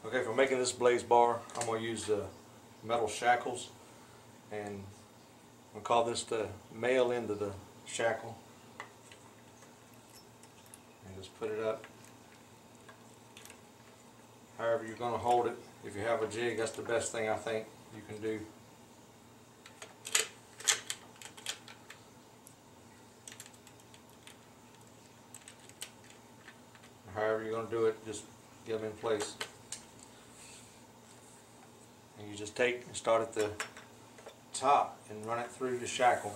Okay, for making this blaze bar, I'm going to use the metal shackles, and I'm going to call this the male end of the shackle, and just put it up. However you're going to hold it. If you have a jig, that's the best thing I think you can do. However you're going to do it, just get them in place. And you just take and start at the top and run it through the shackle,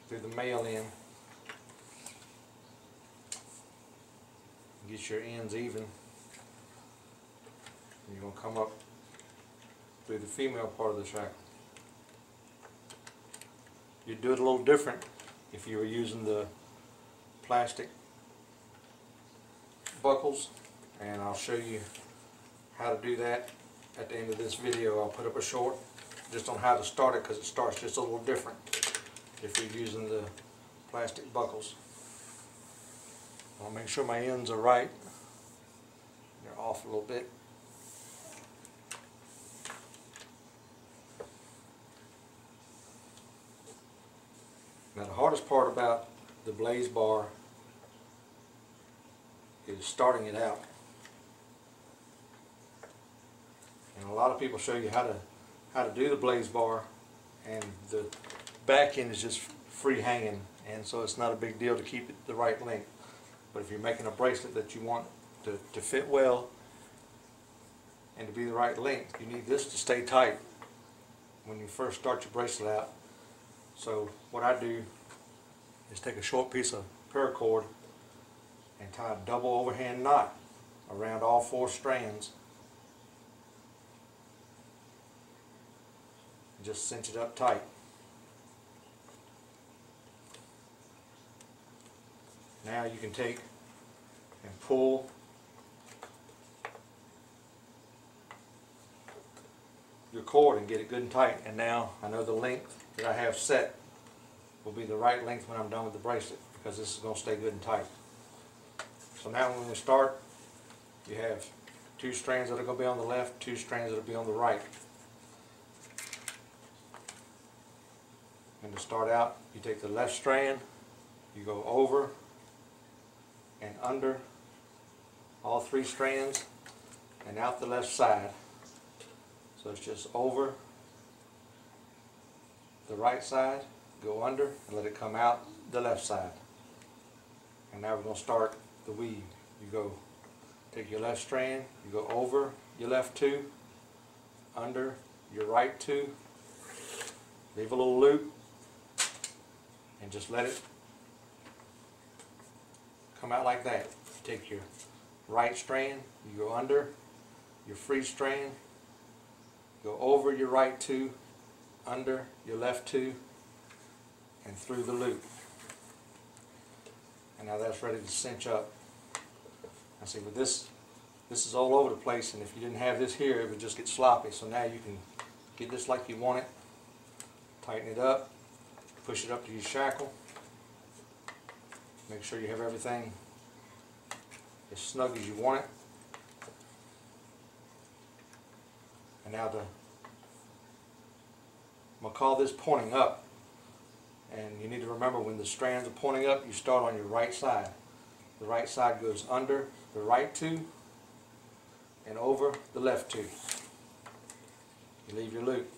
through the male end. Get your ends even. And you're going to come up through the female part of the shackle. You'd do it a little different if you were using the plastic buckles, and I'll show you how to do that at the end of this video. I'll put up a short just on how to start it, because it starts just a little different if you're using the plastic buckles. I'll make sure my ends are right. They're off a little bit. Now the hardest part about the blaze bar is starting it out. And a lot of people show you how to do the blaze bar, and the back end is just free hanging, and so it's not a big deal to keep it the right length. But if you're making a bracelet that you want to fit well and to be the right length, you need this to stay tight when you first start your bracelet out. So what I do is take a short piece of paracord and tie a double overhand knot around all 4 strands. And just cinch it up tight. Now you can take and pull your cord and get it good and tight. And now I know the length that I have set will be the right length when I'm done with the bracelet, because this is going to stay good and tight. So now when we start, you have 2 strands that are going to be on the left, 2 strands that will be on the right. And to start out, you take the left strand, you go over and under all 3 strands and out the left side. So it's just over the right side, go under, and let it come out the left side. And now we're going to start the weave. You go, take your left strand, you go over your left 2, under your right 2, leave a little loop, and just let it come out like that. You take your right strand, you go under your free strand, go over your right 2, under your left 2, and through the loop. And now that's ready to cinch up. Now see, with this is all over the place, and if you didn't have this here, it would just get sloppy. So now you can get this like you want it, tighten it up, push it up to your shackle, make sure you have everything as snug as you want it. And now I'm going to call this pointing up. And you need to remember, when the strands are pointing up, you start on your right side. The right side goes under the right 2 and over the left 2. You leave your loop.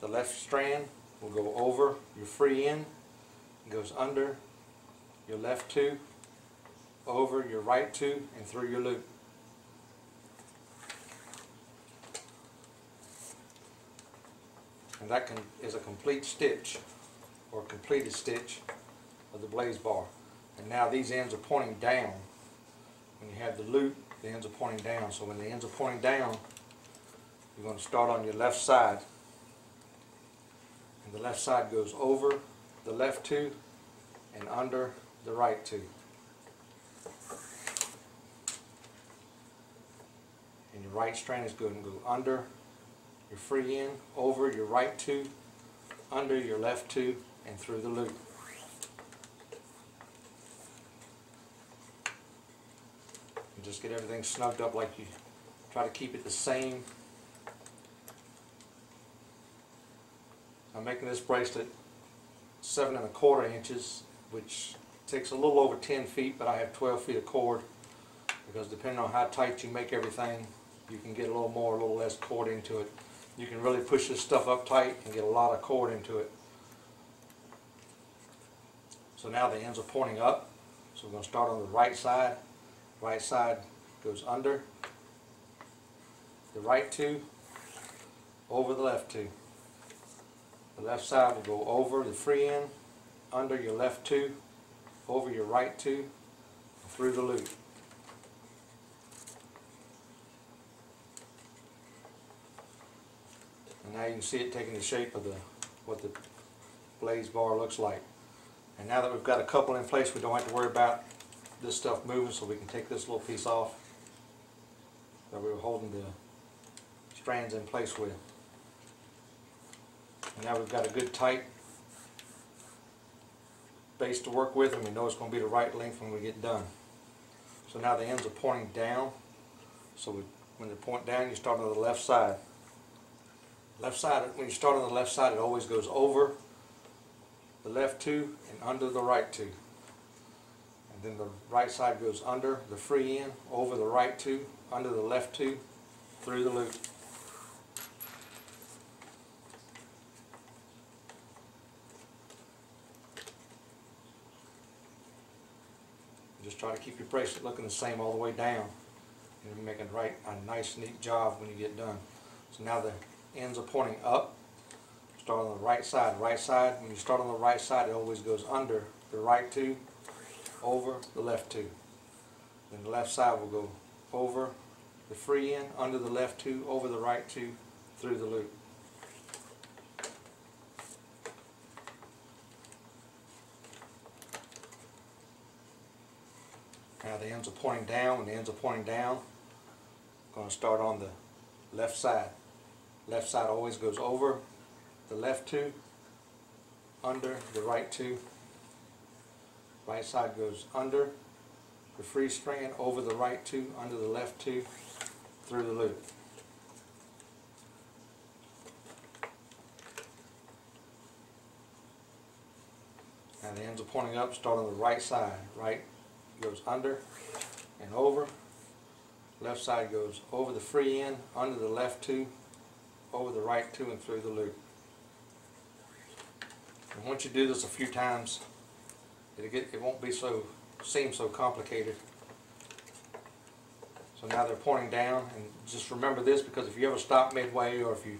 The left strand will go over your free end, goes under your left 2, over your right 2, and through your loop. And that is a complete stitch, or completed stitch, of the blaze bar. And now these ends are pointing down. When you have the loop, the ends are pointing down. So when the ends are pointing down, you're going to start on your left side. And the left side goes over the left 2 and under the right 2. And your right strand is going to go under your free end, over your right 2, under your left 2, and through the loop. just get everything snugged up like you try to keep it the same. I'm making this bracelet 7 1/4 inches, which takes a little over 10 feet, but I have 12 feet of cord, because depending on how tight you make everything, you can get a little more, a little less cord into it. You can really push this stuff up tight and get a lot of cord into it. So now the ends are pointing up, so we're going to start on the right side. Right side goes under the right two, over the left two. The left side will go over the free end, under your left two, over your right two, and through the loop. And now you can see it taking the shape of what the blaze bar looks like. And now that we've got a couple in place, we don't have to worry about this stuff moving, so we can take this little piece off that we were holding the strands in place with. And now we've got a good tight base to work with, and we know it's going to be the right length when we get done. So now the ends are pointing down, so when they point down, you start on the left side. Left side, when you start on the left side, it always goes over the left two and under the right two. And then the right side goes under the free end, over the right two, under the left two, through the loop. Just try to keep your bracelet looking the same all the way down, and you make a nice, neat job when you get done. So now the ends are pointing up. Start on the right side. Right side, when you start on the right side, it always goes under the right two, over the left two. Then the left side will go over the free end, under the left two, over the right two, through the loop. Now the ends are pointing down. When the ends are pointing down, I'm going to start on the left side. Left side always goes over the left two, under the right two. Right side goes under the free strand, over the right two, under the left two, through the loop. Now the ends are pointing up. Start on the right side. Right goes under and over. Left side goes over the free end, under the left two, over the right two, and through the loop. And once you do this a few times, it won't seem so complicated. So now they're pointing down, and just remember this, because if you ever stop midway, or if you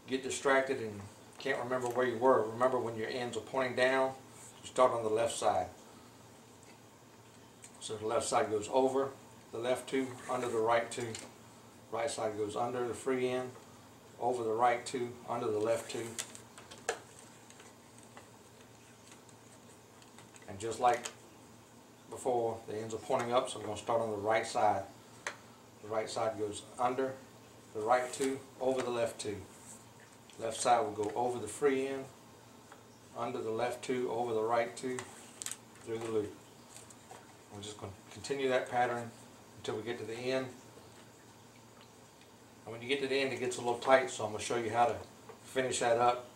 get distracted and can't remember where you were, remember when your ends are pointing down, you start on the left side. So the left side goes over the left two, under the right two. Right side goes under the free end, over the right two, under the left two. And just like before, the ends are pointing up, so I'm going to start on the right side. The right side goes under the right two, over the left two. Left side will go over the free end, under the left two, over the right two, through the loop. We're just going to continue that pattern until we get to the end. And when you get to the end, it gets a little tight, so I'm going to show you how to finish that up.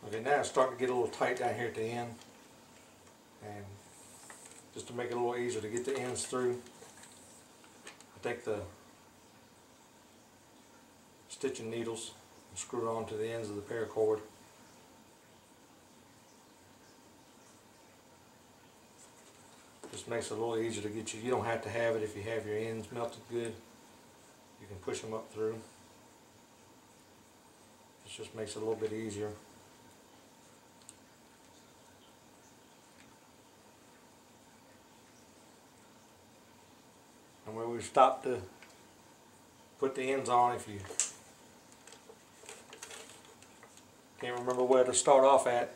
Okay, now it's starting to get a little tight down here at the end, and just to make it a little easier to get the ends through, I take the stitching needles and screw it on to the ends of the paracord. Just makes it a little easier to get you don't have to have it if you have your ends melted good. You can push them up through. It just makes it a little bit easier. And where we stop to put the ends on, if you can't remember where to start off at,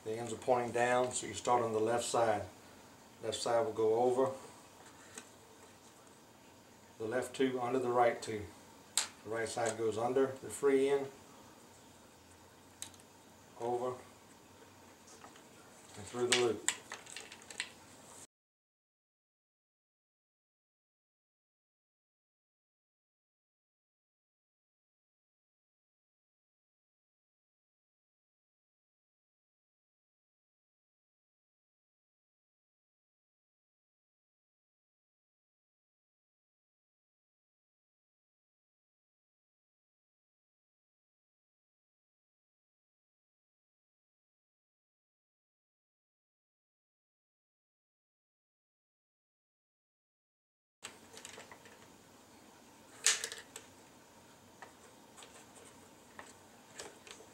the ends are pointing down, so you start on the left side. Left side will go over, the left two under the right two. The right side goes under the free end, over, and through the loop.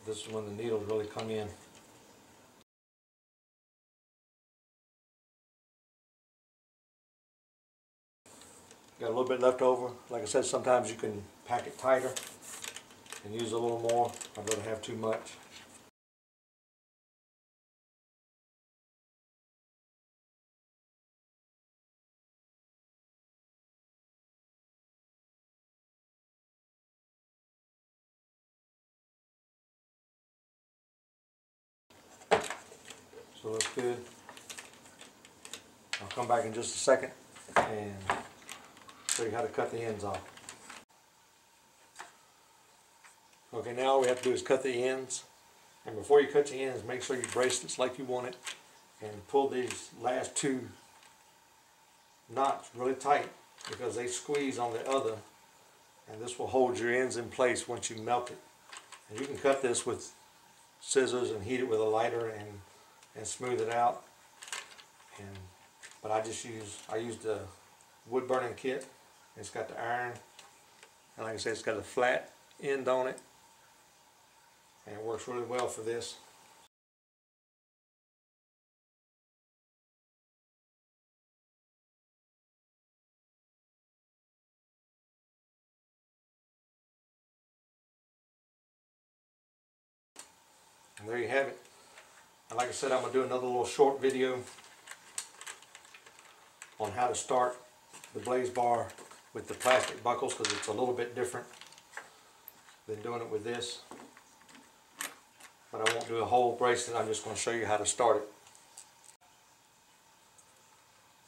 This is when the needles really come in. Got a little bit left over. Like I said, sometimes you can pack it tighter and use a little more. I'd rather have too much. So that's good. I'll come back in just a second and show you how to cut the ends off. Okay, now all we have to do is cut the ends. And before you cut the ends, make sure your bracelet's like you want it. And pull these last two knots really tight because they squeeze on the other. And this will hold your ends in place once you melt it. And you can cut this with scissors and heat it with a lighter and smooth it out. But I used the wood burning kit. It's got the iron, and like I said, it's got a flat end on it, and it works really well for this. And there you have it. And like I said, I'm going to do another little short video on how to start the blaze bar with the plastic buckles, because it's a little bit different than doing it with this. But I won't do a whole bracelet, I'm just going to show you how to start it.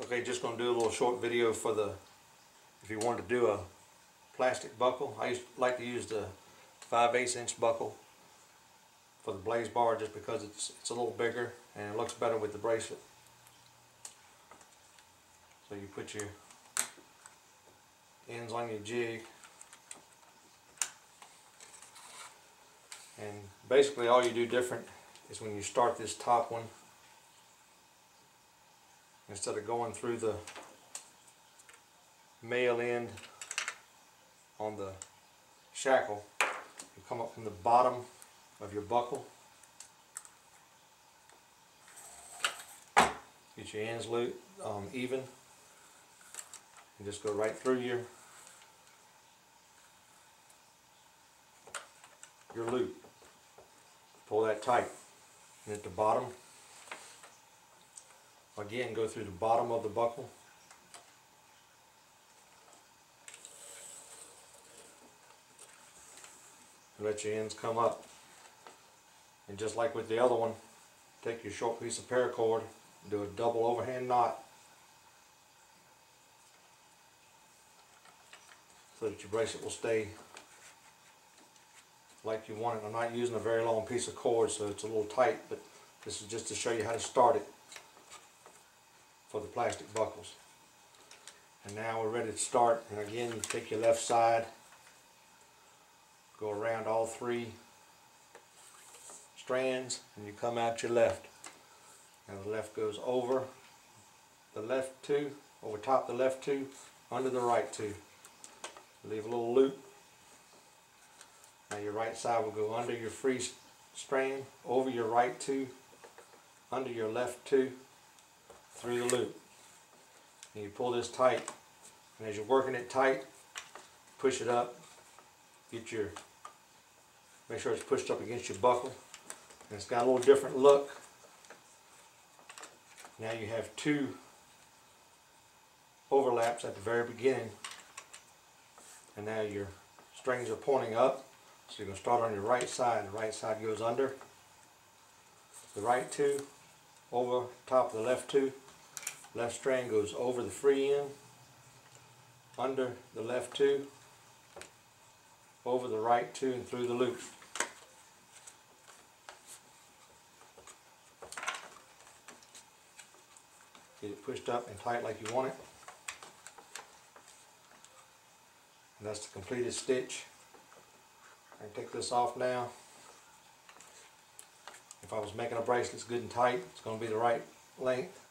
Okay, just going to do a little short video for if you want to do a plastic buckle. I like to use the 5/8 inch buckle for the blaze bar just because it's a little bigger and it looks better with the bracelet. So you put your ends on your jig, and basically all you do different is when you start this top one, instead of going through the male end on the shackle, you come up from the bottom of your buckle, get your ends even, and just go right through your loop. Pull that tight, and at the bottom, again, go through the bottom of the buckle. Let your ends come up. And just like with the other one, take your short piece of paracord, do a double overhand knot so that your bracelet will stay like you want it. I'm not using a very long piece of cord, so it's a little tight, but this is just to show you how to start it for the plastic buckles. And now we're ready to start. And again, you take your left side, go around all three strands, and you come out your left. Now the left goes over the left two, over top the left two, under the right two. Leave a little loop. Now your right side will go under your free strand, over your right two, under your left two, through the loop. And you pull this tight, and as you're working it tight, push it up, make sure it's pushed up against your buckle. And it's got a little different look. Now you have two overlaps at the very beginning, and now your strings are pointing up. So you're going to start on your right side. The right side goes under the right two, over top of the left two. Left strand goes over the free end, under the left two, over the right two, and through the loop. Get it pushed up and tight like you want it. And that's the completed stitch. I can take this off now. If I was making a bracelet, it's good and tight. It's going to be the right length.